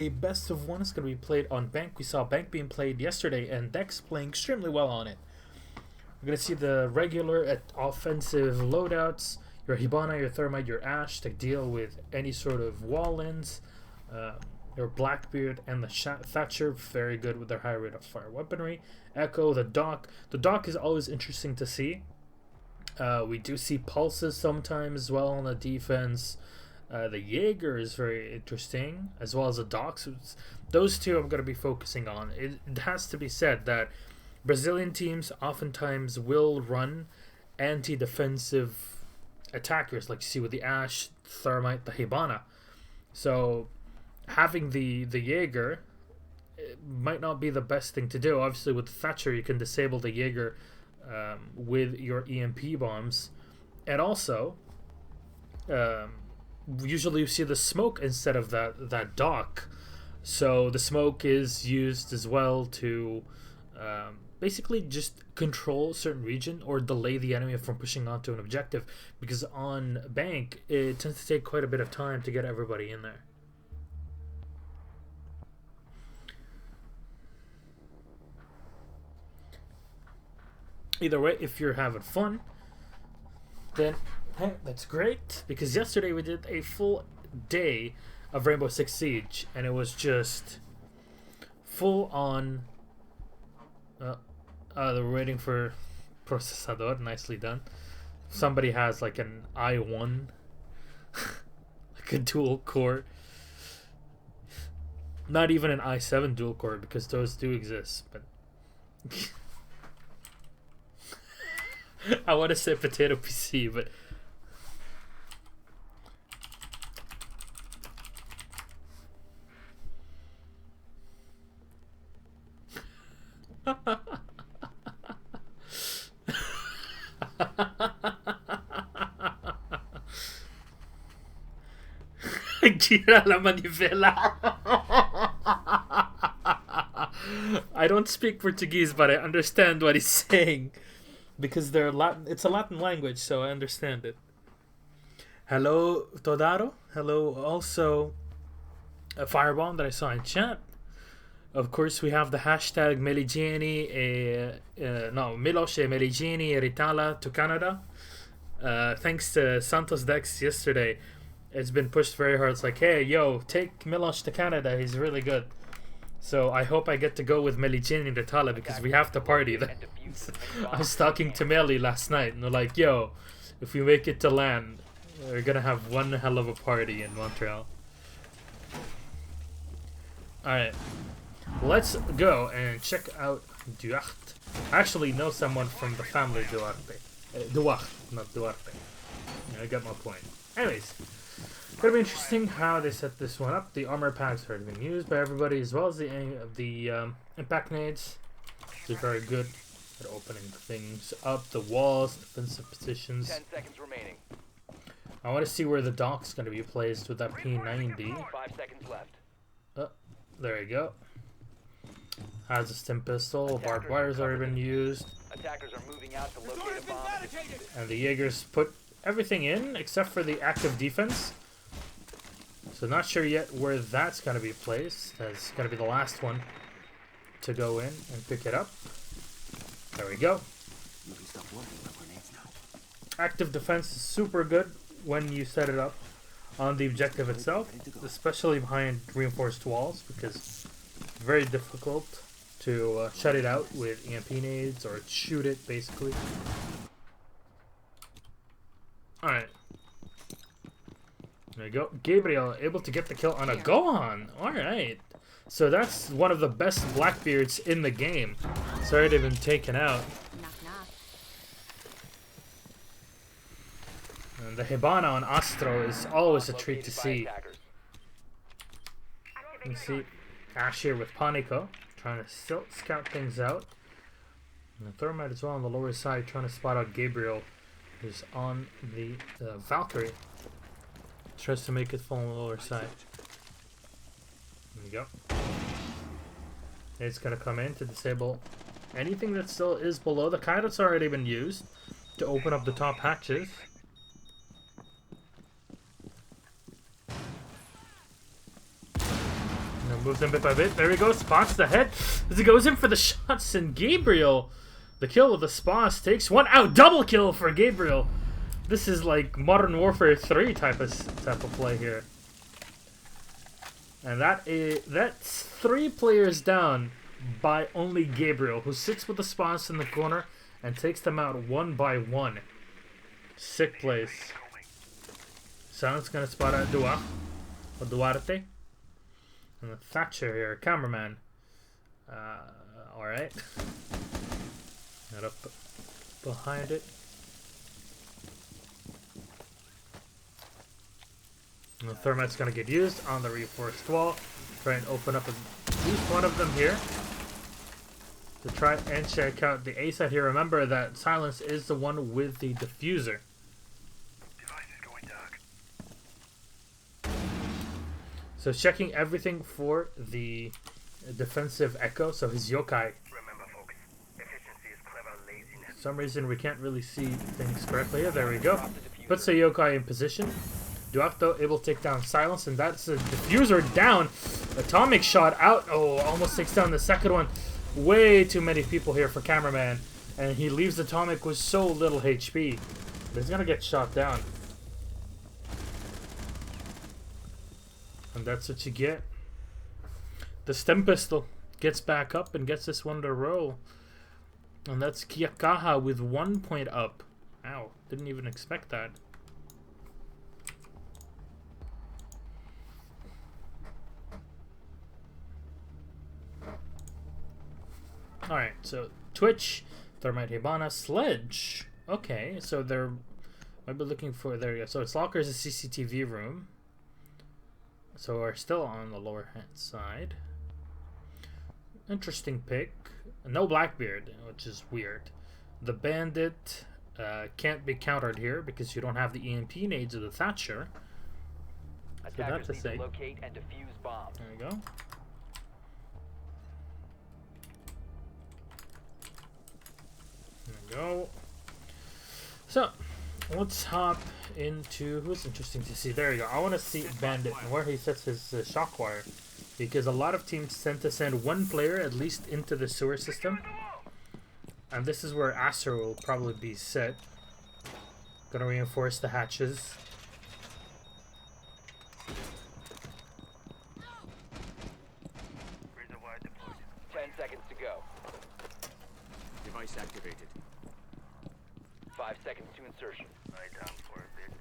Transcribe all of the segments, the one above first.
A best of one is going to be played on Bank. We saw Bank being played yesterday, and Dex playing extremely well on it. We're going to see the regular offensive loadouts, your Hibana, your Thermite, your Ashe to deal with any sort of wall-ins, your Blackbeard, and the Thatcher, very good with their high rate of fire weaponry. Echo, the Doc. The Doc is always interesting to see. We do see pulses sometimes as well on the defense. The Jaeger is very interesting, as well as the Docs. Those two I'm going to be focusing on. It has to be said that Brazilian teams oftentimes will run anti-defensive attackers, like you see with the Ashe, Thermite, the Hibana. So having the Jaeger might not be the best thing to do. Obviously, with the Thatcher, you can disable the Jaeger with your EMP bombs, and also usually you see the smoke instead of that dock. So the smoke is used as well to basically just control a certain region or delay the enemy from pushing onto an objective, because on Bank it tends to take quite a bit of time to get everybody in there. Either way, if you're having fun, then hey, that's great, because yesterday we did a full day of Rainbow Six Siege, and it was just full on. They're waiting for Procesador. Nicely done. Somebody has like an i1, like a dual core. Not even an i7 dual core, because those do exist, but. I want to say potato PC, but gira la manivela. I don't speak Portuguese, but I understand what he's saying, because they're Latin. It's a Latin language, so I understand it. Hello, Todaro. Hello, also a Firebomb that I saw in chat. Of course, we have the hashtag Meligeni, Milos e Meligeni e Ritala to Canada. Thanks to SANTOS.deX yesterday, it's been pushed very hard. It's like, hey, yo, take Milos to Canada. He's really good. So I hope I get to go with Meligeni and Ritala, because we have to party. I was talking to Meli last night, and they're like, yo, if we make it to land, we're going to have one hell of a party in Montreal. Alright. Let's go and check out Duarte. I actually know someone from the family Duarte. Duarte, not Duarte. I got my point. Anyways, gonna be interesting how they set this one up. The armor packs are being used by everybody, as well as the impact nades. They're very good at opening things up, the walls, defensive positions. 10 seconds remaining. I want to see where the dock's gonna be placed with that P90. 5 seconds left. There you go. Has a stim pistol. Barbed wire's already been used. Attackers are moving out to locate a bomb. And the Jaegers put everything in except for the active defense. So not sure yet where that's going to be placed. That's going to be the last one to go in and pick it up. There we go. Active defense is super good when you set it up on the objective itself, especially behind reinforced walls, because it's very difficult to shut it out with EMP nades or shoot it, basically. Alright. There you go. Gabriel able to get the kill on a Gohan. Alright. So that's one of the best Blackbeards in the game. It's already been taken out. And the Hibana on Astro is always a treat to see. You can see Ashe here with Panico, trying to still scout things out. And the Thermite as well on the lower side, trying to spot out Gabriel, who's on the Valkyrie. Tries to make it fall on the lower side. There you go. It's going to come in to disable anything that still is below. The Kairat's already been used to open up the top hatches. Moves in bit by bit. There he goes. Spots the head as he goes in for the shots. And Gabriel, the kill with the spots, takes one out. Double kill for Gabriel. This is like Modern Warfare 3 type of play here. And that's 3 players down by only Gabriel, who sits with the spots in the corner and takes them out one by one. Sick plays. Silence gonna spot out Duarte. And the Thatcher here, cameraman. Alright. Got up behind it. And the thermite's gonna get used on the reinforced wall. Try and open up at least one of them here. To try and check out the A side here. Remember that Silence is the one with the diffuser. Device is going dark. So checking everything for the defensive echo. So his yokai. Remember, folks, efficiency is clever laziness. For some reason we can't really see things correctly here. There we go. Puts the yokai in position. Duacto able to take down Silence, and that's a diffuser down. Atomic shot out. Oh, almost takes down the second one. Way too many people here for cameraman, and he leaves Atomic with so little HP. But he's gonna get shot down. And that's what you get. The stem pistol gets back up and gets this one to roll. And that's Kaha with 1 point up. Ow, didn't even expect that. Alright, so Twitch, Thermite Hibana, Sledge. Okay, so they're might be looking for, there you go. So it's Locker's a CCTV room. So we're still on the lower hand side. Interesting pick. No Blackbeard, which is weird. The Bandit can't be countered here because you don't have the EMP nades of the Thatcher. So that's to say. Locate and defuse bombs. There we go. There we go. So, let's hop into who's interesting to see. There you go. I want to see Bandit and where he sets his shock wire, because a lot of teams tend to send one player at least into the sewer system, and this is where Astro will probably be set. Gonna reinforce the hatches. Reservoir deployed. 10 seconds to go. Device activated. 5 seconds to insertion. Lie down for a bit.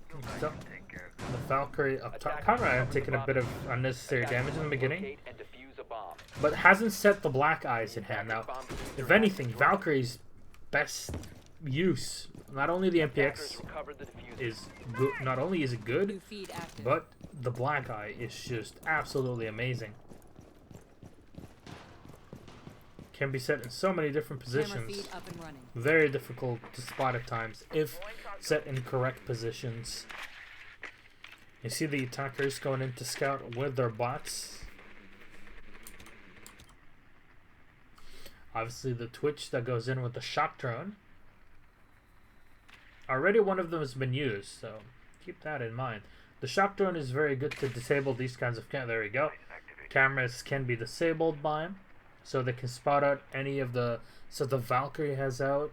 You guys So, can take care of the Valkyrie up top. Conrad taking a bit of unnecessary damage in the beginning, Locate and defuse a bomb. but hasn't set the black eyes in hand. Now, if anything, Valkyrie's best use, not only the MPX Recovered the diffuser. is good, not only is it good, New feed active. but the black eye is just absolutely amazing. Can be set in so many different Camera positions. feed up and running. Very difficult to spot at times if set in correct positions. You see the attackers going in to scout with their bots. Obviously the Twitch that goes in with the shock drone. Already one of them has been used, so keep that in mind. The shock drone is very good to disable these kinds of there we go. Cameras can be disabled by him, so they can spot out any of the, so the Valkyrie has out,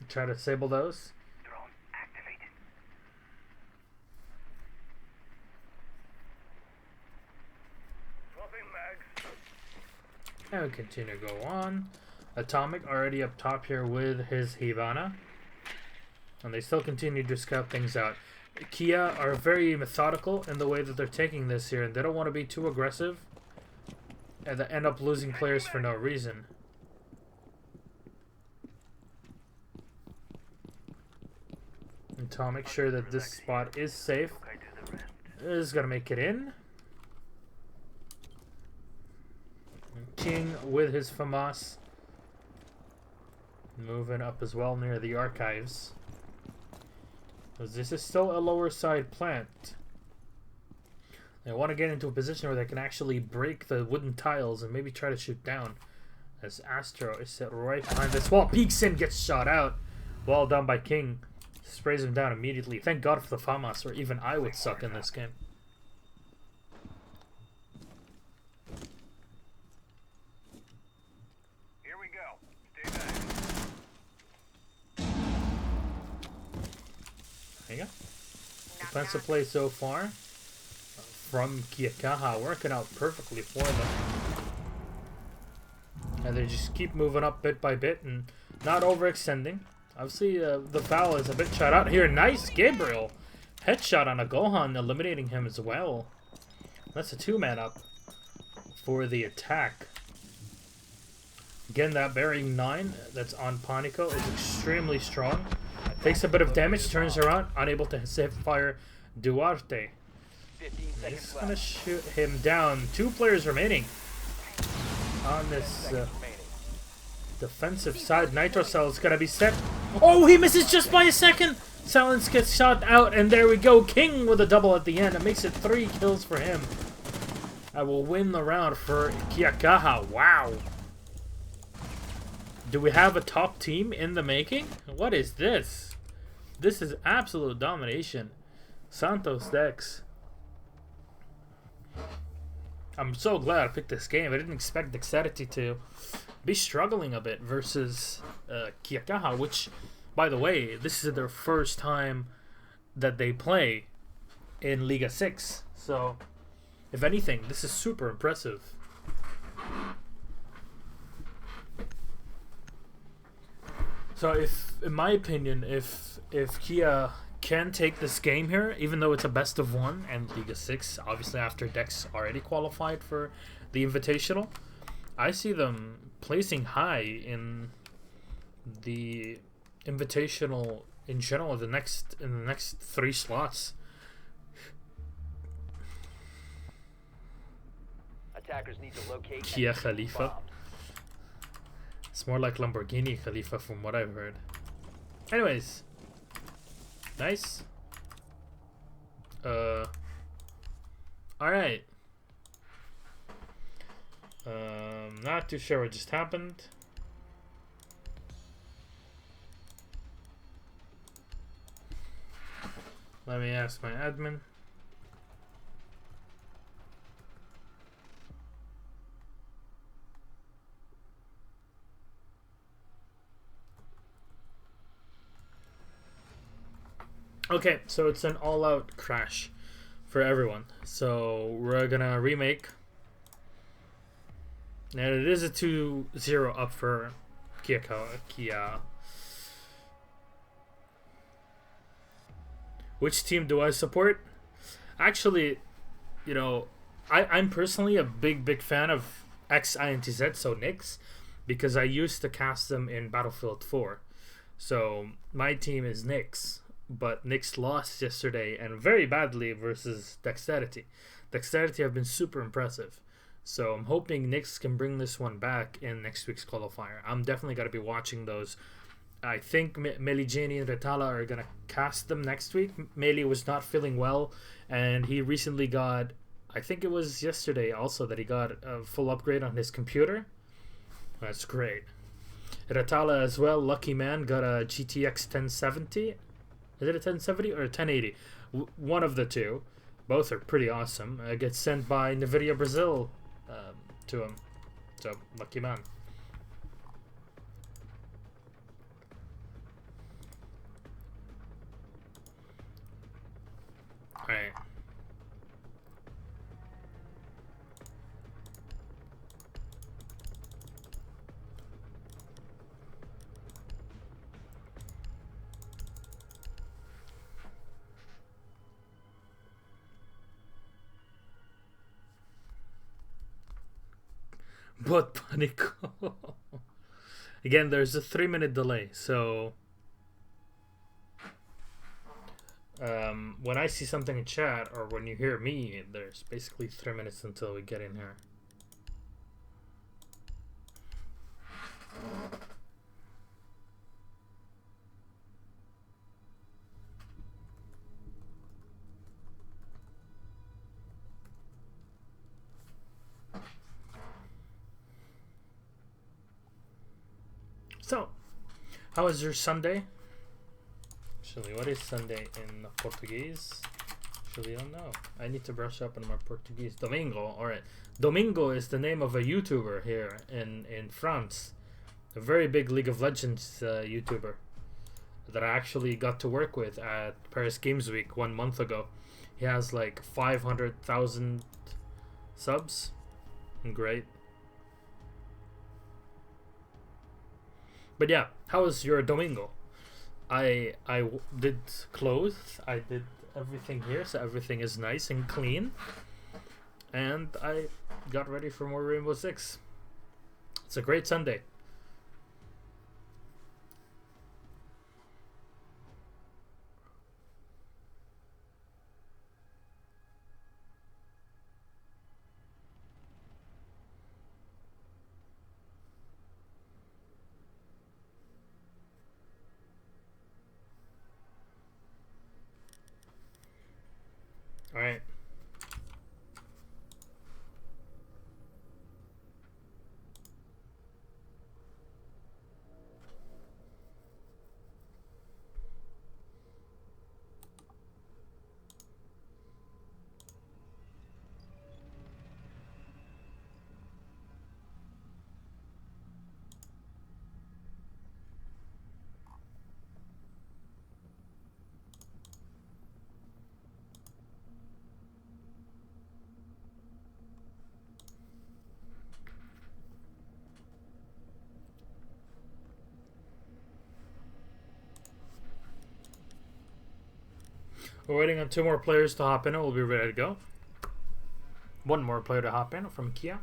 try to disable those. drone activated. Swapping mags. And we continue to go on. Atomic already up top here with his Hibana. And they still continue to scout things out. Kia are very methodical in the way that they're taking this here, and they don't want to be too aggressive and they end up losing players for no reason. Atomic, sure that this spot is safe, Okay, do the rest. is going to make it in. King with his FAMAS moving up as well near the archives. Because this is still a lower side plant. They want to get into a position where they can actually break the wooden tiles and maybe try to shoot down. As Astro is set right behind this wall. Peeks in, gets shot out. Well done by King. Sprays him down immediately. Thank God for the FAMAS, or even I would suck in this game. defensive play so far from Kaha, working out perfectly for them. And they just keep moving up bit by bit and not overextending. Obviously, the foul is a bit shot out here. Nice, Gabriel. Headshot on a Gohan, eliminating him as well. That's a 2-man up for the attack. Again, that bearing 9 that's on Panico is extremely strong. Takes a bit of damage, turns around, unable to save fire Duarte. 15 He's seconds gonna left. shoot him down. 2 players remaining on this Seconds remaining. defensive side. Nitro Cell is gonna be set. Oh, he misses just by a second. Silence gets shot out, and there we go. King with a double at the end. It makes it 3 kills for him. I will win the round for Kaha. Wow. Do we have a top team in the making? What is this? This is absolute domination. SANTOS.deX. I'm so glad I picked this game. I didn't expect Dexterity to be struggling a bit versus Kaha, which, by the way, this is their first time that they play in Liga 6. So, if anything, this is super impressive. So, in my opinion, if Kia can take this game here, even though it's a best of 1 and Liga 6, obviously after Dex already qualified for the Invitational, I see them placing high in the Invitational in general in the next 3 slots. Attackers need to locate Kia and defuse Khalifa. bombs. It's more like Lamborghini Khalifa from what I've heard. Anyways. Nice. Alright. Not too sure what just happened. Let me ask my admin. Okay, so it's an all-out crash for everyone. So we're gonna remake. And it is a 2-0 up for Kia. Which team do I support? Actually, you know, I'm personally a big fan of XINTZ, so Nyx, because I used to cast them in Battlefield 4. So my team is Nyx. But Nyx lost yesterday and very badly versus Dexterity. Dexterity have been super impressive. So I'm hoping Nyx can bring this one back in next week's qualifier. I'm definitely going to be watching those. I think Meligeni and Retala are going to cast them next week. Meli was not feeling well, and he recently got, I think it was yesterday also, that he got a full upgrade on his computer. That's great. Retala as well, lucky man, got a GTX 1070. Is it a 1070 or a 1080? One of the two. Both are pretty awesome. Gets sent by NVIDIA Brazil to him. So, lucky man. Alright. But Panico. Again, there's a 3-minute delay, so when I see something in chat or when you hear me, there's basically 3 minutes until we get in here. So, how was your Sunday? Actually, what is Sunday in Portuguese? Actually, I don't know. I need to brush up on my Portuguese. Domingo, alright. Domingo is the name of a YouTuber here in France. A very big League of Legends YouTuber. that I actually got to work with at Paris Games Week 1 month ago. He has like 500,000 subs. Great. But yeah, how was your domingo? Did clothes. I did everything here, so everything is nice and clean. And I got ready for more Rainbow Six. It's a great Sunday. All right. We're waiting on 2 more players to hop in and we'll be ready to go. 1 more player to hop in from Kia.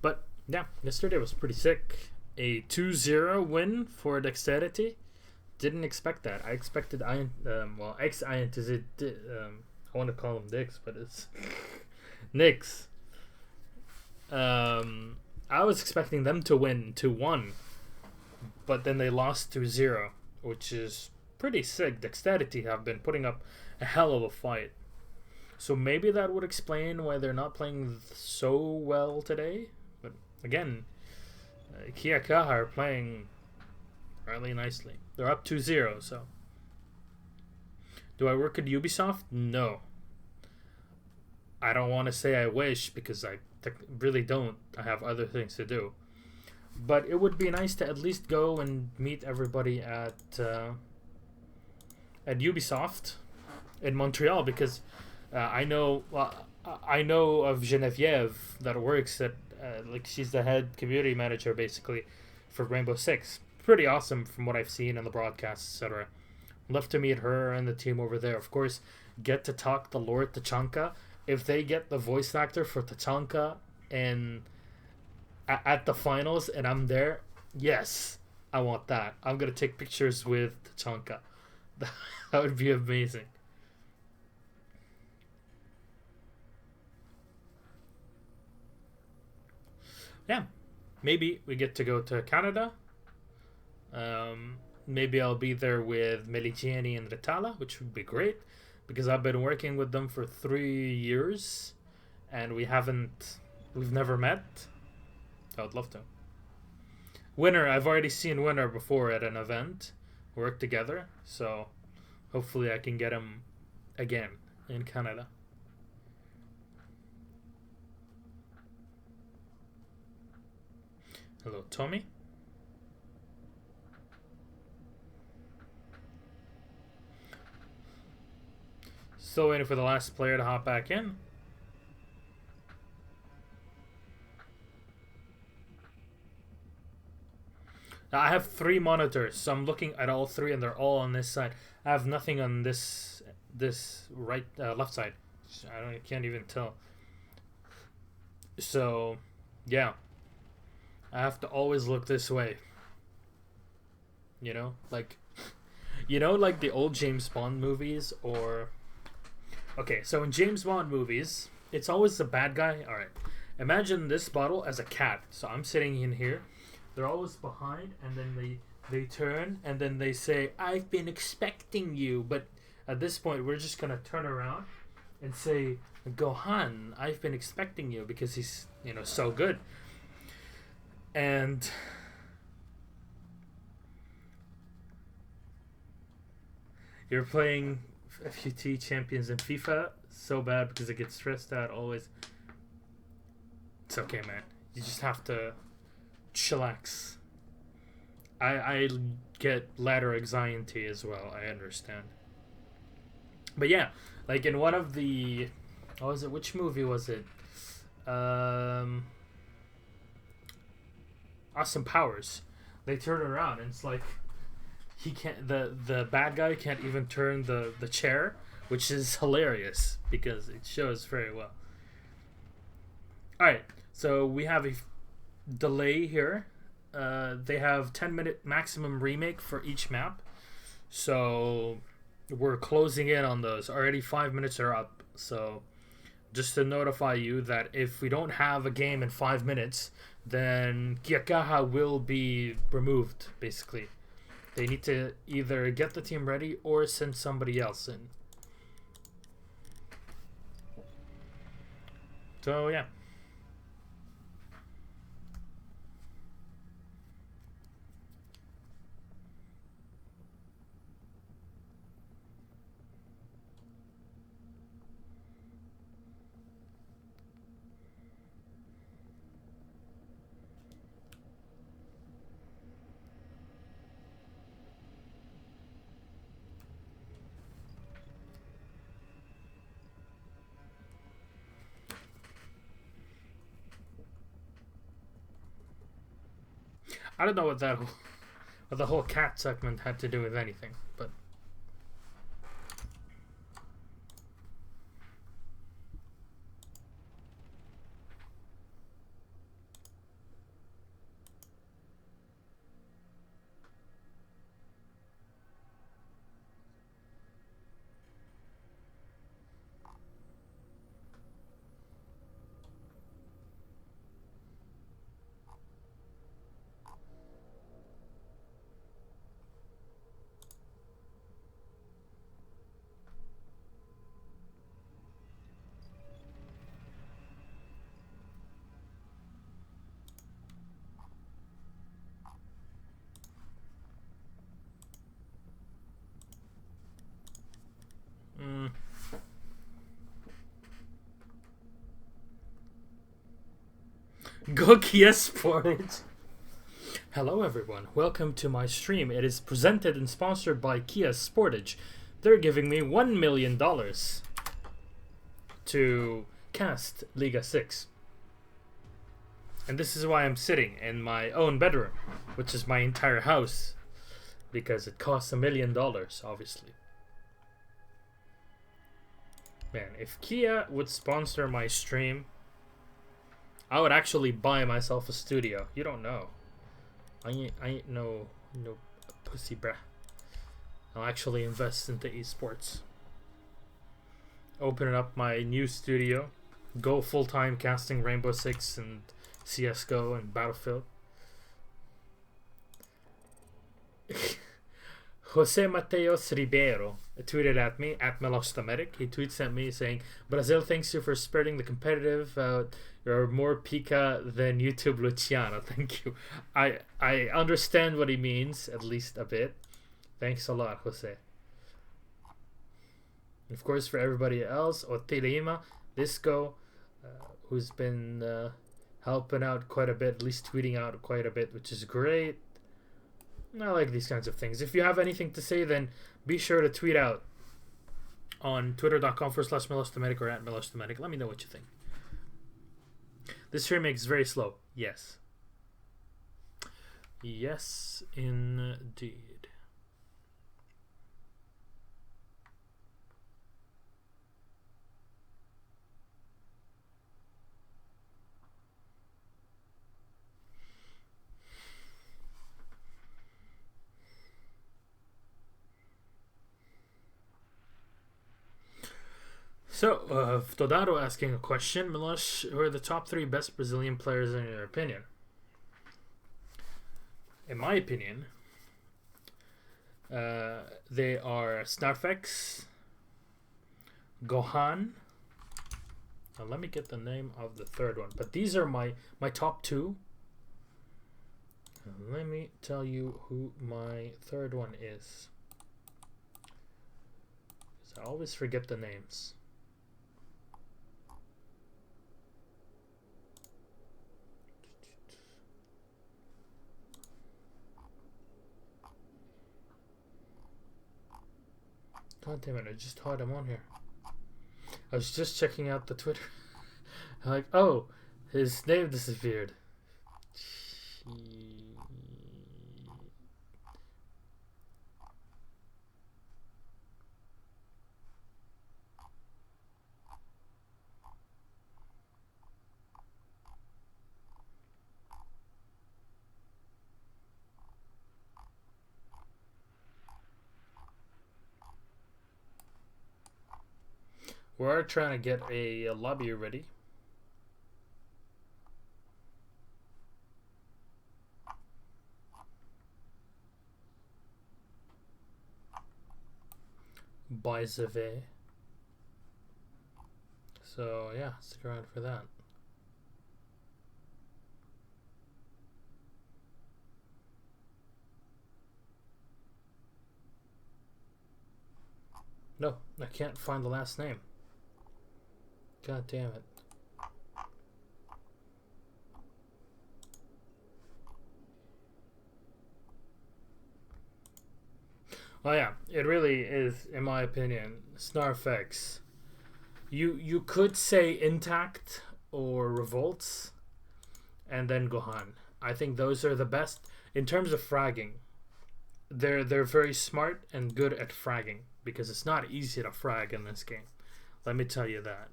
But yeah, yesterday was pretty sick. A 2-0 win for Dexterity. Didn't expect that. I expected ex-Iant is it I want to call him Dix, but it's Nix. I was expecting them to win 2-1, but then they lost 2-0, which is pretty sick. Dexterity have been putting up a hell of a fight. So maybe that would explain why they're not playing so well today. But again, Kia Kaha are playing really nicely. They're up 2-0, so. Do I work at Ubisoft? No. I don't want to say I wish because I really don't. I have other things to do. But it would be nice to at least go and meet everybody at Ubisoft in Montreal because I know of Genevieve that works at like she's the head community manager basically for Rainbow Six. Pretty awesome from what I've seen in the broadcasts, etc. Love to meet her and the team over there. Of course, get to talk to Lord Tachanka. If they get the voice actor for Tachanka and at the finals and I'm there, yes, I want that. I'm gonna take pictures with Tachanka. That would be amazing. Yeah, maybe we get to go to Canada. Maybe I'll be there with Meligiani and Ritala, which would be great because I've been working with them for 3 years and we've never met. I would love to. Winner, I've already seen Winner before at an event, work together, so hopefully I can get him again in Canada. Hello, Tommy. Still waiting for the last player to hop back in. Now, I have 3 monitors, so I'm looking at all 3, and they're all on this side. I have nothing on this right left side. I can't even tell. So, yeah, I have to always look this way. You know, like the old James Bond movies, or okay, so in James Bond movies, it's always the bad guy. All right, imagine this bottle as a cat. So I'm sitting in here. They're always behind, and then they turn, and then they say, "I've been expecting you." But at this point, we're just gonna turn around and say, "Gohan, I've been expecting you," because he's so good. And you're playing FUT champions in FIFA. So bad because it gets stressed out always. It's okay, man. You just have to chillax. I get ladder anxiety as well. I understand. But yeah, like in one of the, what was it? Which movie was it? Austin Powers. They turn around and it's like he can't. The bad guy can't even turn the chair, which is hilarious because it shows very well. All right, so we have a delay here. They have 10-minute maximum remake for each map, so we're closing in on those. Already 5 minutes are up, so just to notify you that if we don't have a game in 5 minutes, then Kaha will be removed, basically. They need to either get the team ready or send somebody else in. So, yeah. I don't know what the whole cat segment had to do with anything, but go Kia Sportage. Hello everyone, welcome to my stream. It is presented and sponsored by Kia Sportage. They're giving me $1 million to cast Liga 6. And this is why I'm sitting in my own bedroom, which is my entire house, because it costs $1 million, obviously. Man, if Kia would sponsor my stream, I would actually buy myself a studio. You don't know. I ain't no pussy, bruh. I'll actually invest into esports. Open up my new studio. Go full-time casting Rainbow Six and CSGO and Battlefield. Jose Mateos Ribeiro tweeted at me at Melostamedic. He tweets at me saying, "Brazil thanks you for spreading the competitive. You're more Pika than YouTube Luciano." Thank you. I understand what he means, at least a bit. Thanks a lot, Jose. Of course, for everybody else, Otelima, Disco, who's been helping out quite a bit, at least tweeting out quite a bit, which is great. I like these kinds of things. If you have anything to say, then be sure to tweet out on twitter.com/Melostamedic or at Melostamedic. Let me know what you think. This remake is very slow. Yes. Yes, indeed. So, Todaro asking a question. Milosh, who are the top 3 best Brazilian players in your opinion? In my opinion, they are Snarfex, Gohan. Now let me get the name of the third one. But these are my top 2. Let me tell you who my third one is. So I always forget the names. God damn it, I just thought I'm on here. I was just checking out the Twitter. I'm like, oh, his name disappeared. We're trying to get a lobby ready. By Zave. So yeah, stick around for that. No, I can't find the last name. God damn it. Oh yeah, it really is, in my opinion, Snarfx. You could say Intact or Revolts, and then Gohan. I think those are the best in terms of fragging. They're very smart and good at fragging because it's not easy to frag in this game. Let me tell you that.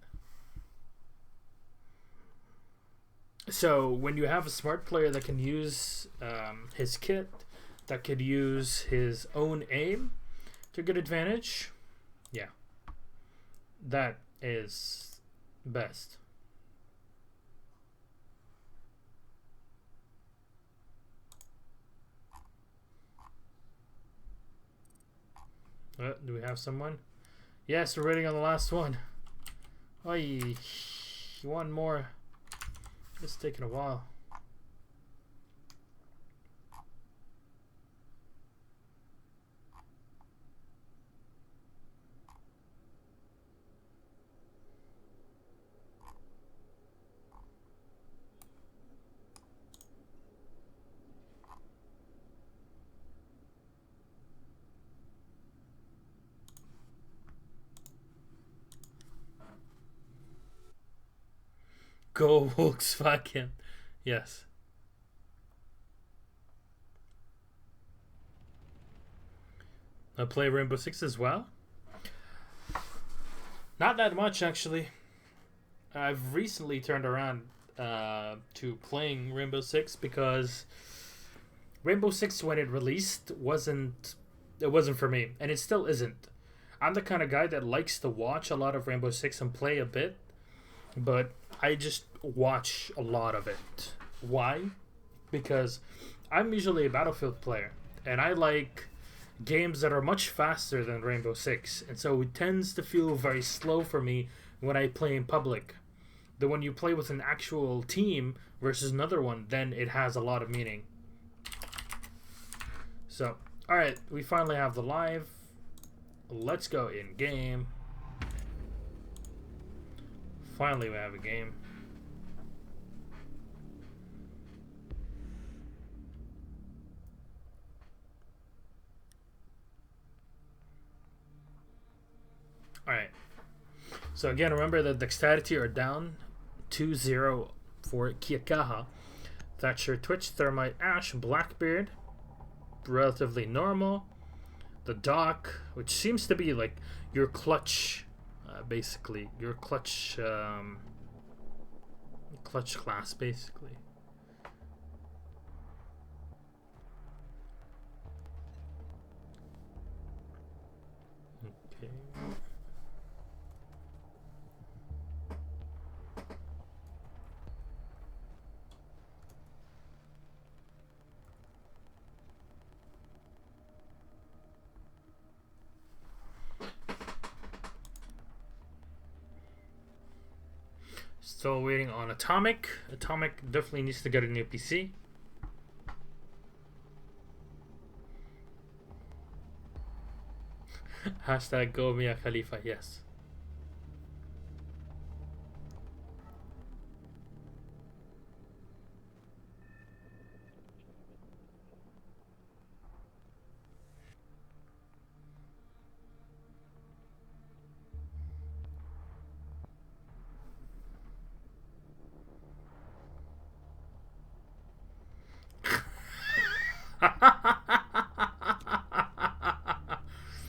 So when you have a smart player that can use his kit, that could use his own aim to good advantage, yeah, that is best. Do we have someone? Yes, we're waiting on the last one. Oy, one more. It's taking a while. Go Volkswagen. Yes. I play Rainbow Six as well. Not that much, actually. I've recently turned around to playing Rainbow Six because Rainbow Six, when it released, wasn't for me, and it still isn't. I'm the kind of guy that likes to watch a lot of Rainbow Six and play a bit, but I just watch a lot of it. Why? Because I'm usually a Battlefield player, and I like games that are much faster than Rainbow Six, and so it tends to feel very slow for me when I play in public. But when you play with an actual team versus another one, then it has a lot of meaning. So, alright, we finally have the live. Let's go in game. Finally, we have a game. Alright. So again, remember that dexterity are down 2-0 for Kaha. Thatcher, Twitch, Thermite, Ash, Blackbeard, relatively normal. The Doc, which seems to be like your clutch, basically. Your clutch class, basically. Okay. Still waiting on Atomic. Atomic definitely needs to get a new PC. Hashtag go Mia Khalifa, yes.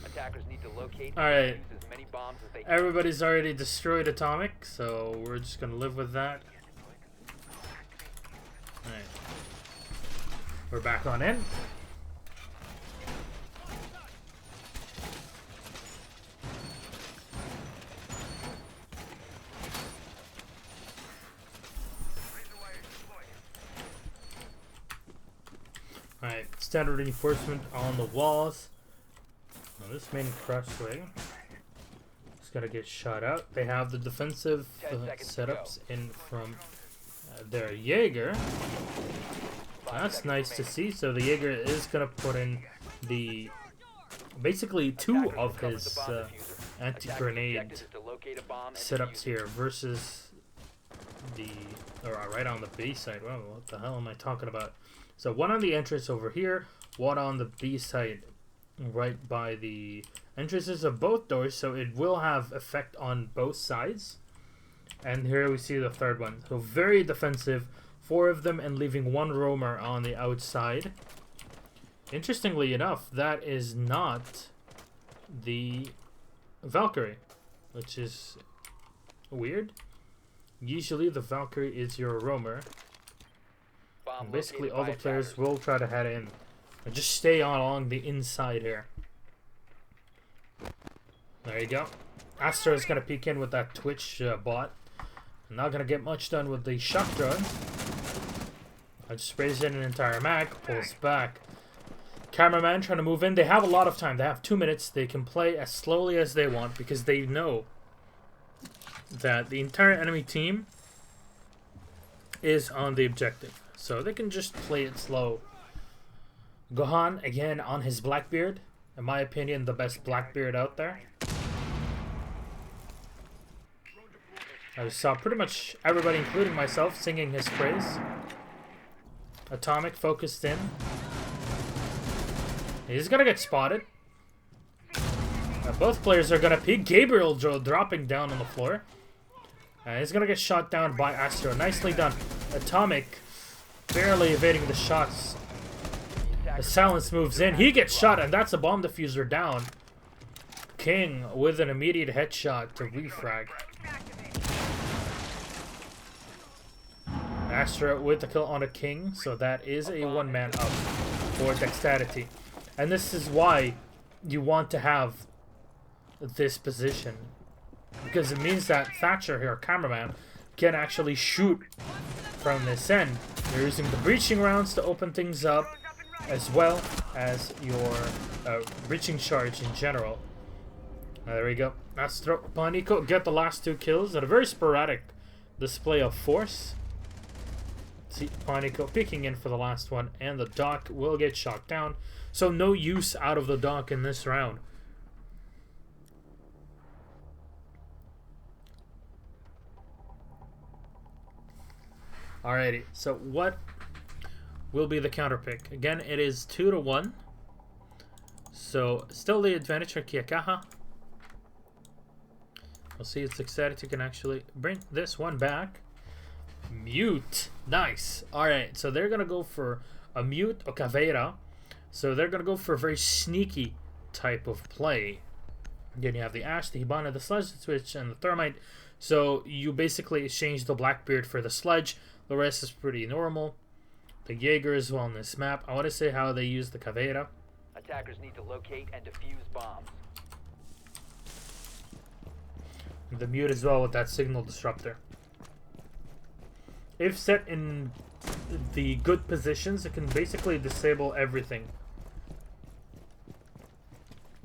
Attackers need to locate All and right. defuse as many bombs as they can. Everybody's already destroyed Atomic, so we're just gonna live with that. Alright. We're back on in. Alright, standard reinforcement on the walls. Now this main crossway is gonna get shot out. They have the defensive 10 seconds to setups in from their Jaeger. That's nice to see. So the Jaeger is gonna put in the basically two of his anti-grenade setups here versus the right on the B side. Wow, what the hell am I talking about? So one on the entrance over here, one on the B side, right by the entrances of both doors. So it will have effect on both sides. And here we see the third one. So very defensive, 4 of them, and leaving 1 roamer on the outside. Interestingly enough, that is not the Valkyrie, which is weird. Usually the Valkyrie is your roamer. And basically all the players will try to head in and just stay on along the inside here. There you go. Astra is going to peek in with that Twitch bot. Not going to get much done with the shock drone. I just sprays in an entire mag, pulls back. Cameraman trying to move in. They have a lot of time. They have 2 minutes. They can play as slowly as they want because they know that the entire enemy team is on the objective. So they can just play it slow. Gohan, again, on his Blackbeard. In my opinion, the best Blackbeard out there. I saw pretty much everybody, including myself, singing his praise. Atomic focused in. He's gonna get spotted. Both players are gonna peek. Gabriel dropping down on the floor. He's gonna get shot down by Astro. Nicely done. Atomic barely evading the shots. The silence moves in. He gets shot, and that's a bomb diffuser down. King with an immediate headshot to refrag. Astra with the kill on a King, so that is a one-man up for Dexterity. And this is why you want to have this position. Because it means that Thatcher here, cameraman, can actually shoot from this end. You're using the breaching rounds to open things up, as well as your breaching charge in general. There we go. Astro Panico get the last 2 kills at a very sporadic display of force. See Panico peeking in for the last one, and the dock will get shot down. So no use out of the dock in this round. Alrighty, so what will be the counter pick? Again, it is 2-1. So still the advantage for Kaha. We'll see if Dexterity can actually bring this one back. Mute. Nice. Alright, so they're going to go for a Mute or Caveira. So they're going to go for a very sneaky type of play. Then you have the Ash, the Hibana, the Sledge, the Switch, and the Thermite. So you basically exchange the Blackbeard for the Sledge. The rest is pretty normal. The Jaeger is well on this map. I want to say how they use the Caveira. Attackers need to locate and defuse bombs. The Mute as well with that Signal Disruptor. If set in the good positions, it can basically disable everything.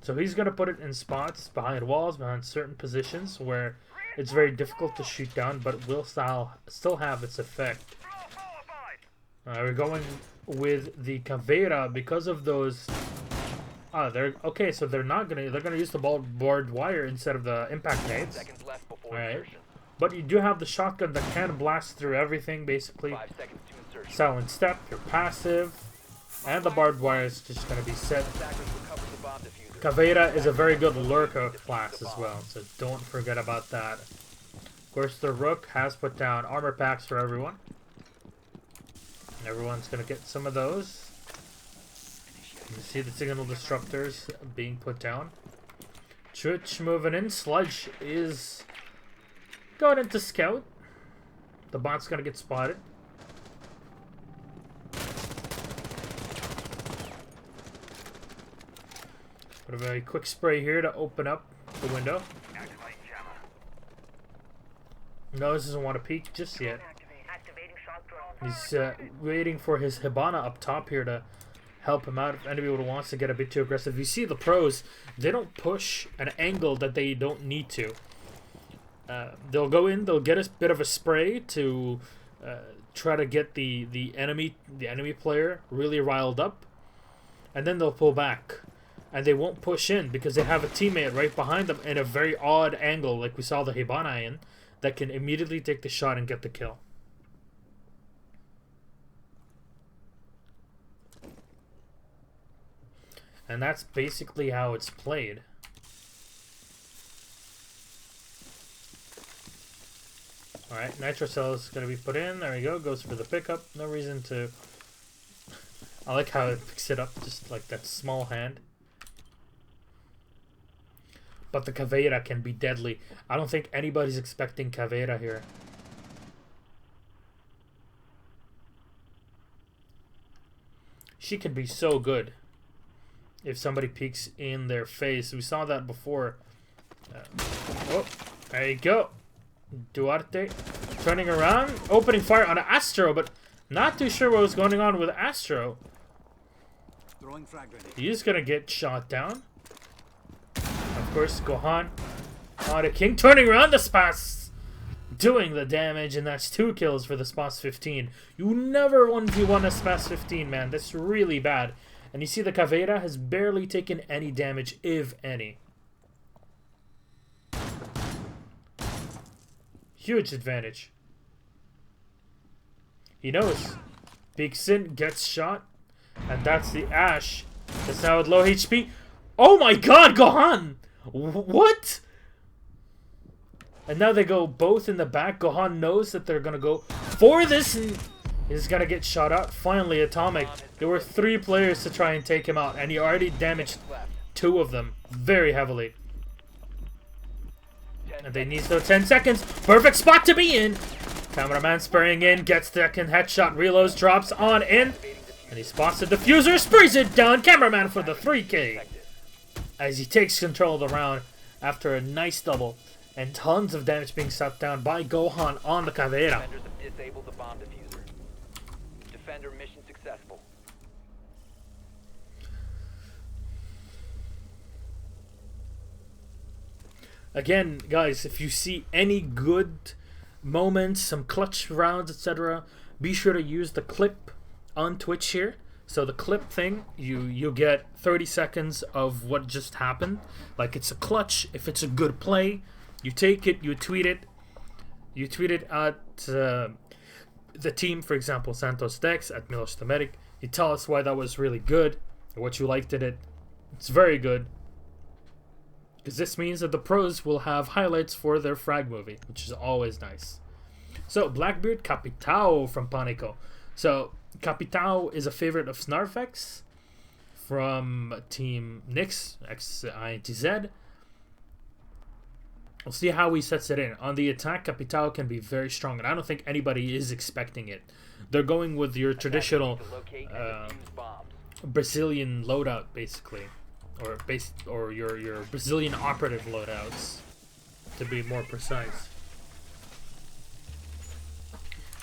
So he's going to put it in spots, behind walls, behind certain positions where it's very difficult to shoot down, but will still have its effect. We're going with the Caveira because of those Oh, they're okay. So they're not gonna. They're gonna use the barbed wire instead of the impact grenades. Seconds left before Alright. insertion. But you do have the shotgun that can blast through everything, basically. 5 seconds to insertion. Silent step, your passive, and the barbed wire is just gonna be set. Attackers recovered the bomb diffuser. Caveira is a very good lurker class as well, so don't forget about that. Of course, the Rook has put down armor packs for everyone. Everyone's gonna get some of those. You see the signal disruptors being put down. Church moving in. Sludge is going into scout. The bot's gonna get spotted. Put a very quick spray here to open up the window. Activating jammer. No, this doesn't want to peek just yet. Activating shock drone. He's waiting for his Hibana up top here to help him out if anybody wants to get a bit too aggressive. You see the pros, they don't push an angle that they don't need to. They'll go in, they'll get a bit of a spray to try to get the enemy player really riled up, and then they'll pull back. And they won't push in because they have a teammate right behind them in a very odd angle, like we saw the Hibana in, that can immediately take the shot and get the kill. And that's basically how it's played. Alright, Nitro Cell is going to be put in. There we go. Goes for the pickup. No reason to... I like how it picks it up, just like that small hand. But the Caveira can be deadly. I don't think anybody's expecting Caveira here. She can be so good if somebody peeks in their face. We saw that before. Oh, there you go. Duarte turning around, opening fire on Astro, but not too sure what was going on with Astro. Throwing frag grenade. He's gonna get shot down. Of course, Gohan on a king, turning around the Spas, doing the damage, and that's 2 kills for the Spas 15. You never 1v1 a Spas 15, man. That's really bad. And you see the Caveira has barely taken any damage, if any. Huge advantage. He knows. Big Sin gets shot, and that's the Ash. That's now at low HP. Oh my god, Gohan! What? And now they go both in the back. Gohan knows that they're gonna go for this, and he's gonna get shot out. Finally, Atomic. There were 3 players to try and take him out, and he already damaged 2 of them very heavily. And they need still 10 seconds. Perfect spot to be in. Cameraman spraying in, gets the second headshot, reloads, drops on in, and he spots the diffuser, sprays it down. Cameraman for the 3K as he takes control of the round after a nice double and tons of damage being sucked down by Gohan on the Caveira. Defenders have disabled the bomb diffuser. Defender mission successful. Again, guys, if you see any good moments, some clutch rounds, etc., be sure to use the clip on Twitch here. So the clip thing, you get 30 seconds of what just happened. Like, it's a clutch. If it's a good play, you take it, you tweet it. You tweet it at the team, for example, SANTOS.deX, at Milos the Medic. You tell us why that was really good, or what you liked in it. It's very good. Because this means that the pros will have highlights for their frag movie, which is always nice. So, Blackbeard Capitao from Panico. So, Capitao is a favorite of Snarfx from Team Nyx, XINTZ. We'll see how he sets it in. On the attack, Capitao can be very strong, and I don't think anybody is expecting it. They're going with your traditional Brazilian loadout, basically. Or your Brazilian operative loadouts, to be more precise.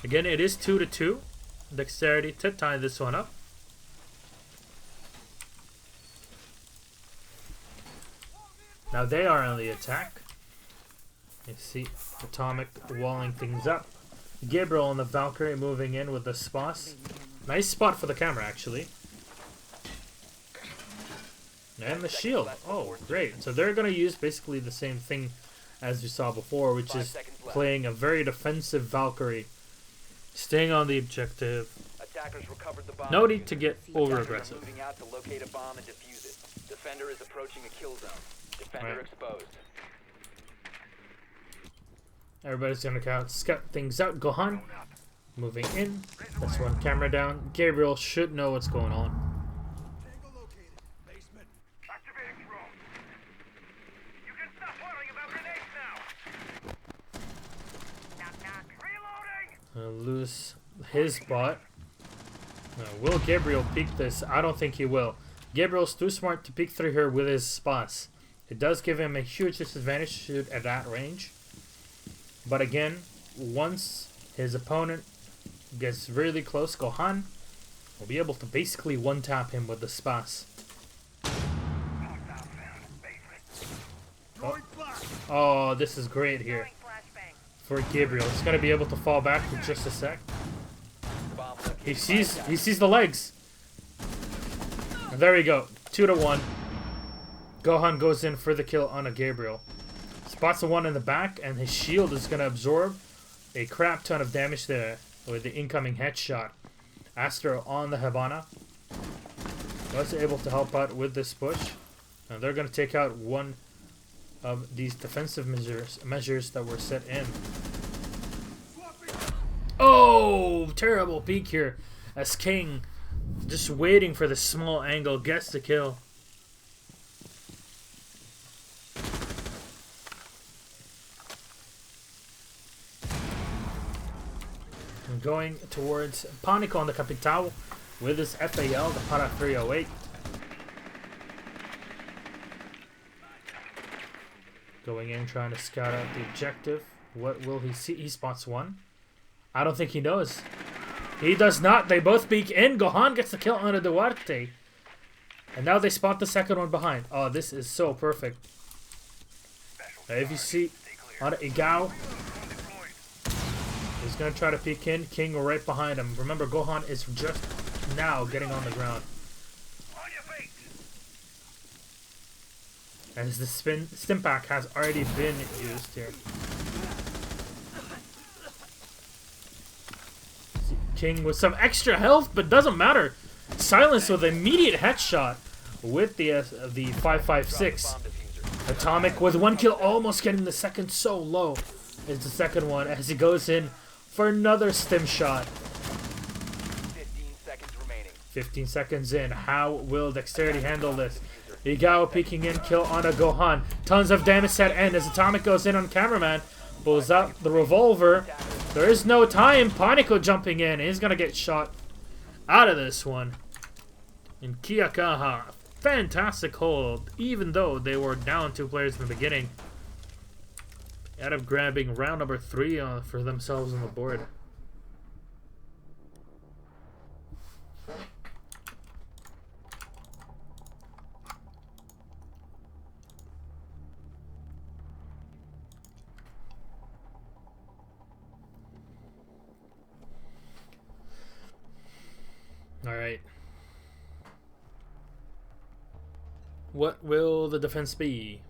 Again, it is 2-2. Dexterity to tie this one up. Now they are on the attack. You see Atomic walling things up. Gabriel and the Valkyrie moving in with the Spas. Nice spot for the camera, actually. And the shield. Oh, great. So they're going to use basically the same thing as we saw before, which is playing a very defensive Valkyrie. Staying on the objective. Attackers recovered the bomb. No need to get Attackers are over-aggressive. moving out to locate a bomb and defuse it. Defender is approaching a kill zone. Defender Right. exposed. Everybody's going to scout things out. Gohan moving in. That's one camera down. Gabriel should know what's going on. Tango located. Basement. Activating drone. You can stop worrying about grenades now. Knock knock. Reloading. Lose his bot. Will Gabriel peek this? I don't think he will. Gabriel's too smart to peek through here with his spots. It does give him a huge disadvantage to shoot at that range. But again, once his opponent gets really close, Gohan will be able to basically one-tap him with the spas. Oh, this is great here for Gabriel. He's gonna be able to fall back for just a sec. Bomb He located. sees the legs. And there we go. 2-1. Gohan goes in for the kill on a Gabriel. Spots the one in the back, and his shield is gonna absorb a crap ton of damage there with the incoming headshot. Astro on the Habana was able to help out with this push. And they're gonna take out one of these defensive measures that were set in. Oh, terrible peek here as King just waiting for the small angle gets the kill. And going towards Panico on the Capital with his FAL, the Para 308. Going in, trying to scout out the objective. What will he see? He spots one. I don't think he knows. He does not. They both peek in. Gohan gets the kill on a Duarte. And now they spot the second one behind. Oh, this is so perfect. If you see on Igao, he's going to try to peek in. King right behind him. Remember, Gohan is just now getting on the ground. As the stim pack has already been used here. King with some extra health, but doesn't matter. Silenced with immediate headshot with the 5.56. Atomic with one kill, almost getting the second. So low is the second one as he goes in for another stim shot. 15 seconds remaining. 15 seconds in. How will Dexterity handle this? Igao peeking in, kill on a Gohan. Tons of damage set end as Atomic goes in on cameraman. Pulls out the revolver. There is no time. Panico jumping in. He's going to get shot out of this one. And Kaha, fantastic hold. Even though they were down 2 players in the beginning. End up grabbing round number 3 for themselves on the board. Alright. What will the defense be?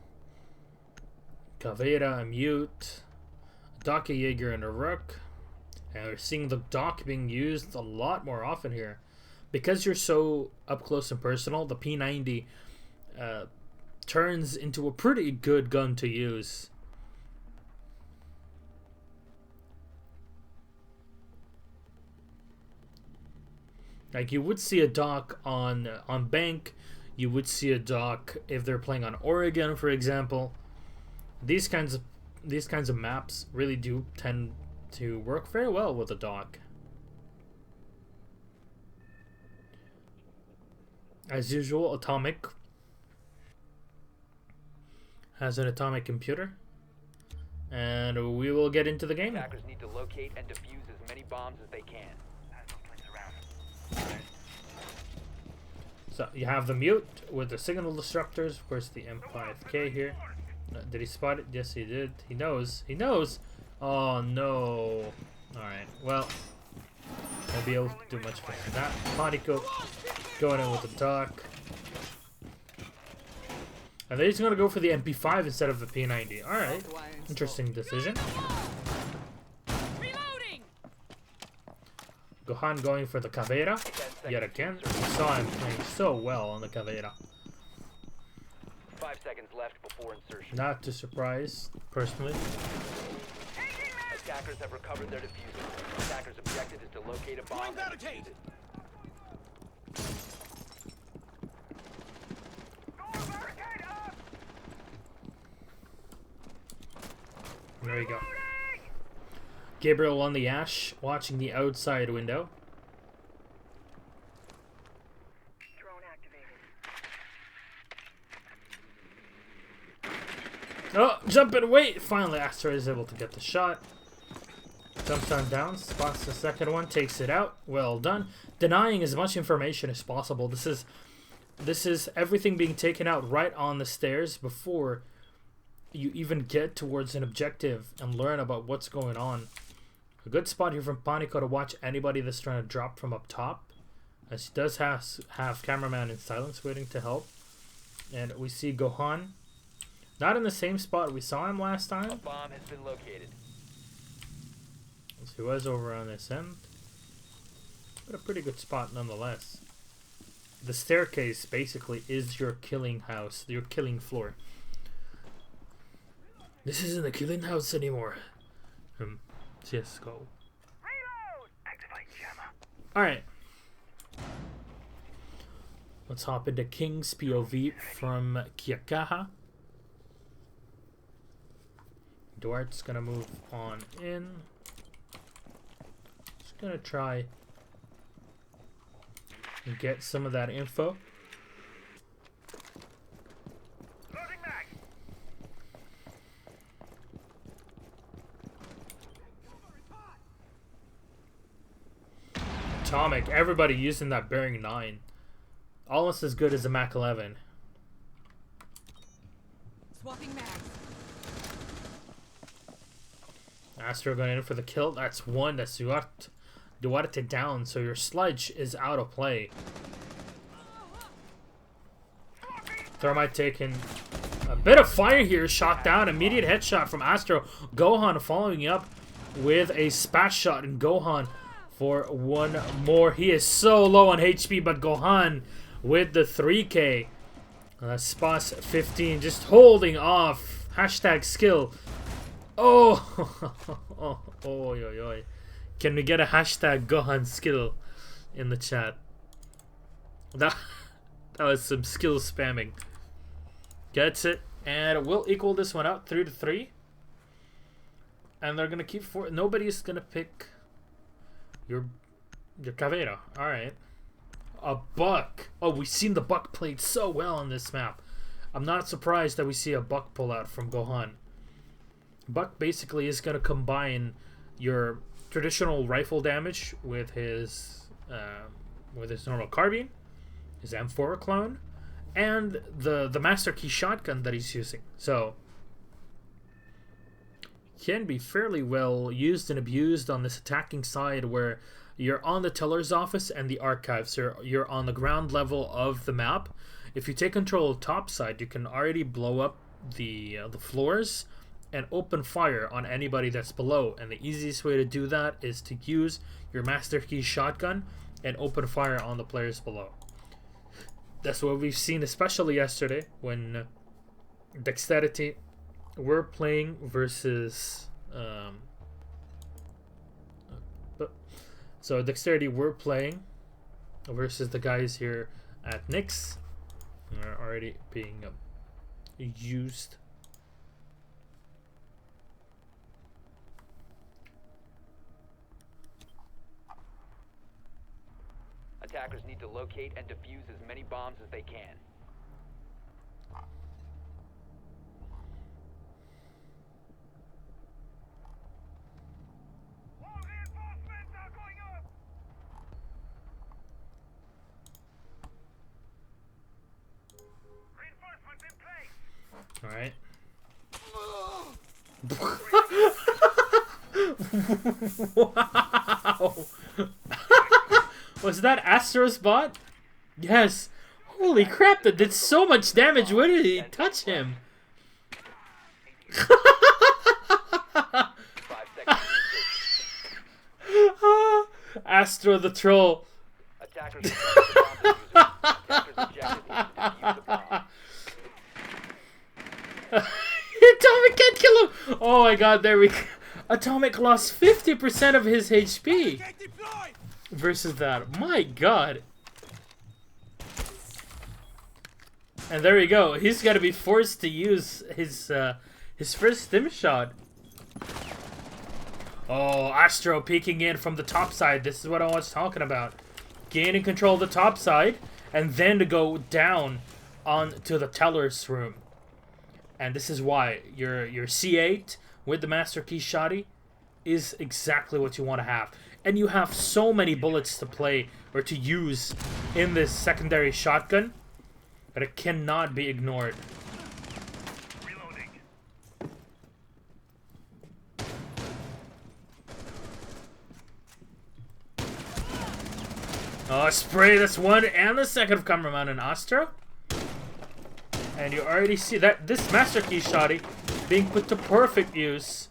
Caveira, a mute, Daka Jaeger, and a Rook. And we're seeing the Doc being used a lot more often here. Because you're so up close and personal, the P90 turns into a pretty good gun to use. Like, you would see a Doc on Bank. You would see a Doc if they're playing on Oregon, for example. These kinds of maps really do tend to work very well with a Doc. As usual, Atomic has an atomic computer. And we will get into the game. Attackers need to locate and defuse as many bombs as they can. So you have the mute with the signal disruptors, of course the M5K here. Did he spot it? Yes, he did. He knows. He knows. Oh no. Alright, well, won't be able to do much for that. Panico going in with the Doc. And then he's gonna go for the MP5 instead of the P90. Alright. Interesting decision. Reloading. Gohan going for the Caveira. Yet again. We saw him playing so well on the Caveira. 5 seconds left before insertion. Not too surprised, personally. Attackers have recovered their diffuser. Attackers' objective is to locate a bomb. Barricade. There we go. Gabriel on the Ash, watching the outside window. Drone activated. Oh, jump and wait! Finally, Astro is able to get the shot. Jumps on down, spots the second one, takes it out. Well done. Denying as much information as possible. This is everything being taken out right on the stairs before you even get towards an objective and learn about what's going on. A good spot here from Panico to watch anybody that's trying to drop from up top, as he does have cameraman in silence waiting to help. And we see Gohan not in the same spot we saw him last A time. bomb has been located. He was over on this end, but a pretty good spot nonetheless. The staircase basically is your killing house, your killing floor. This isn't a killing house anymore. CSGO. Reload! Activate jammer. Alright. Let's hop into King's POV from Kaha. Duarte's gonna move on in. Just gonna try and get some of that info. Loading mag. Atomic, everybody using that bearing 9. Almost as good as a Mac 11. Swapping mags. Astro going in for the kill. That's one. That's Duarte down, so your sludge is out of play. Thermite taking a bit of fire here. Shot down. Immediate headshot from Astro. Gohan following up with a spat shot, and Gohan for one more. He is so low on HP, but Gohan with the 3K. Spas 15 just holding off. Hashtag skill. Oh, oh. Can we get a hashtag Gohan skill in the chat? That was some skill spamming. Gets it, and we'll equal this one out 3-3. And they're gonna keep nobody's gonna pick your Caveira. All right, a buck. Oh, we've seen the buck played so well on this map. I'm not surprised that we see a buck pull out from Gohan. Buck basically is going to combine your traditional rifle damage with his normal carbine, his M4 clone, and the Master Key shotgun that he's using. So can be fairly well used and abused on this attacking side, where you're on the teller's office and the archives. You're on the ground level of the map. If you take control of top side, you can already blow up the floors and open fire on anybody that's below. And the easiest way to do that is to use your Master Key shotgun and open fire on the players below. That's what we've seen, especially yesterday when Dexterity were playing versus so Dexterity were playing versus the guys here at Nyx. Are already being used. Attackers need to locate and defuse as many bombs as they can. More reinforcements are going up. Reinforcements in place. Wow. Was that Astro's bot? Yes. Holy crap, that did so much damage. Where did he touch him? 5 seconds to Astro the troll. attackers detected the bomb diffuser. Attackers objective is to defuse the bomb. Atomic can't kill him. Oh my god, there we go. Atomic lost 50% of his HP Get deployed! versus that. My god. And there we go. He's got to be forced to use his first stim shot. Oh, Astro peeking in from the top side. This is what I was talking about. Gaining control of the top side, and then to go down onto the teller's room. And this is why your C8 with the Master Key Shotty is exactly what you want to have. And you have so many bullets to play or to use in this secondary shotgun that it cannot be ignored. Reloading. Oh, spray, that's one and the second cameraman in Astro. And you already see that this Master Key Shotty being put to perfect use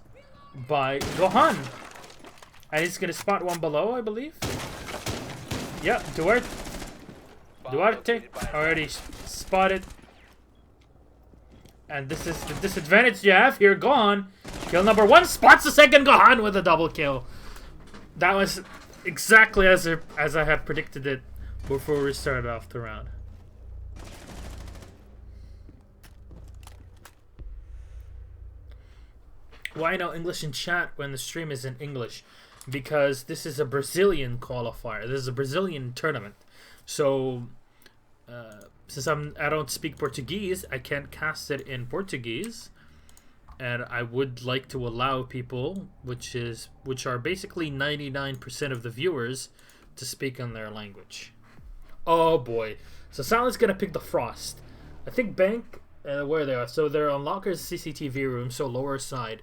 by Gohan. And he's gonna spot one below, I believe. Yeah, Duarte already spotted. And this is the disadvantage you have here. Gohan, kill number 1, spots the second Gohan with a double kill. That was exactly as I had predicted it before we started off the round. Why no English in chat when the stream is in English? Because this is a Brazilian qualifier. This is a Brazilian tournament. So, since I don't speak Portuguese, I can't cast it in Portuguese. And I would like to allow people, which are basically 99% of the viewers, to speak in their language. Oh boy. So Silent's gonna pick the Frost. I think Bank, where they are. So they're on Locker's CCTV room, so lower side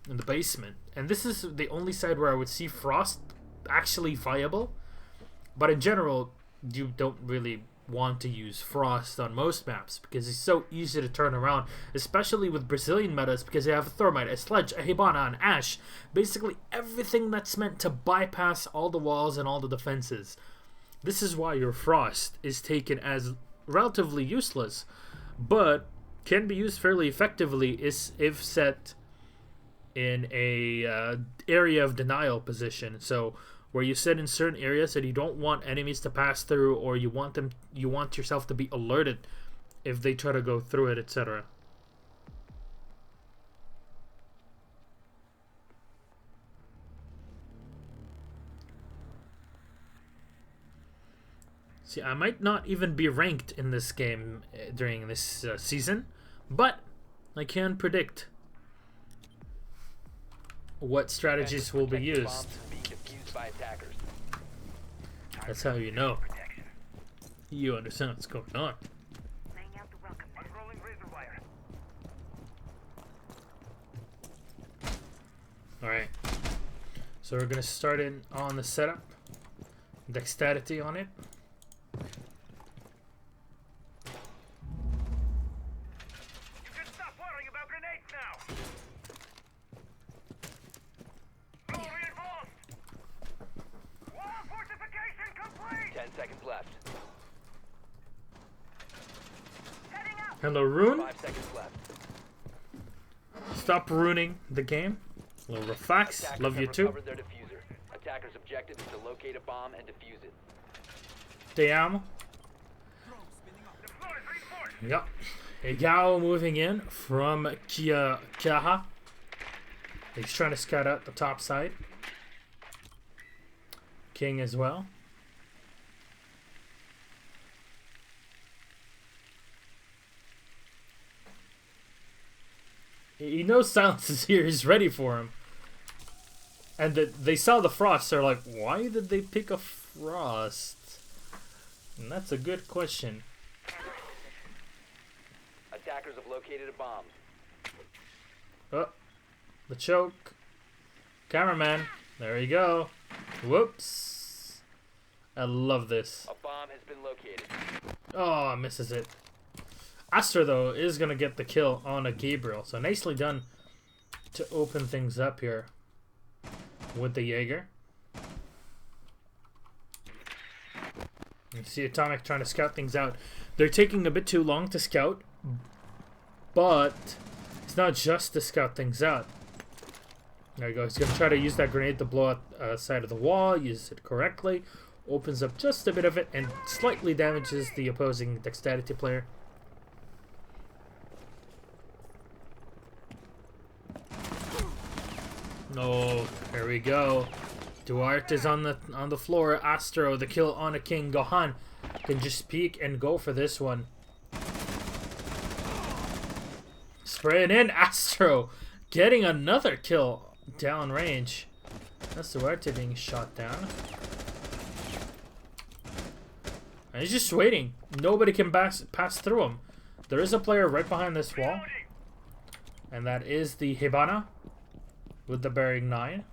in the basement. And this is the only side where I would see Frost actually viable. But in general, you don't really want to use Frost on most maps because he's so easy to turn around, especially with Brazilian metas, because they have a Thermite, a Sledge, a Hibana, an Ash, basically everything that's meant to bypass all the walls and all the defenses. This is why your Frost is taken as relatively useless, but can be used fairly effectively if set in a area of denial position. So where you sit in certain areas that you don't want enemies to pass through, or you want yourself to be alerted if they try to go through it, etc. See, I might not even be ranked in this game during this season, but I can predict what strategies will be used. By attackers. That's how you know. You understand what's going on. Laying out the welcome. Unrolling razor wire. Alright. So we're gonna start in on the setup. Dexterity on it. You can stop worrying about grenades now. All reinforced. Wall fortification complete. 10 seconds left. Heading up. Hello, Rune. 5 seconds left. Stop ruining the game. Little Refax. Attackers Love you have too. recovered their diffuser. Attackers' objective is to locate a bomb and defuse it. Te amo. The floor is reinforced. Yep. Egao moving in from Kaha. He's trying to scout out the top side. King as well. He knows Silence is here. He's ready for him. And they saw the Frost. They're like, why did they pick a Frost? And that's a good question. Attackers have located a bomb. Oh, the choke. Cameraman. There you go. Whoops. I love this. A bomb bomb has been located. Oh, misses it. Astra, though, is going to get the kill on a Gabriel. So nicely done to open things up here with the Jaeger. You see Atomic trying to scout things out. They're taking a bit too long to scout, but it's not just to scout things out. There you go. He's going to try to use that grenade to blow out side of the wall, use it correctly, opens up just a bit of it, and slightly damages the opposing dexterity player. Oh, there we go. Duarte is on the floor. Astro, the kill on a king. Gohan can just peek and go for this one. Spraying in. Astro getting another kill downrange. That's Duarte being shot down. And he's just waiting. Nobody can pass through him. There is a player right behind this wall. And that is the Hibana with the bearing 9.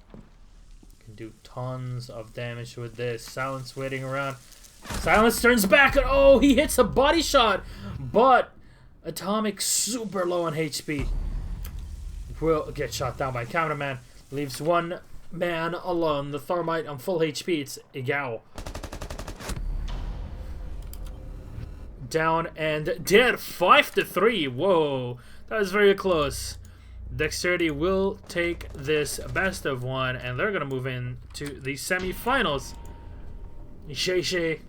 Can do tons of damage with this. Silence waiting around. Silence turns back. And oh, he hits a body shot. But Atomic super low on HP. Will get shot down by cameraman. Leaves one man alone. The Thermite on full HP. It's Igao. Down and dead. 5-3. Whoa. That was very close. Dexterity will take this best of one, and they're going to move in to the semifinals. Shay.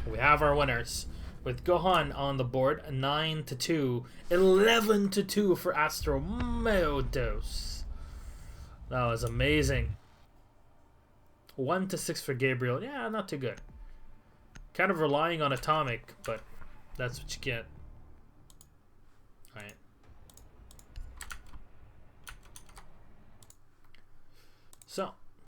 We have our winners with Gohan on the board, 9-2, 11-2 for Astro. Meu Deus. That was amazing. 1-6 for Gabriel. Yeah, not too good. Kind of relying on Atomic, but that's what you get. Alright. So,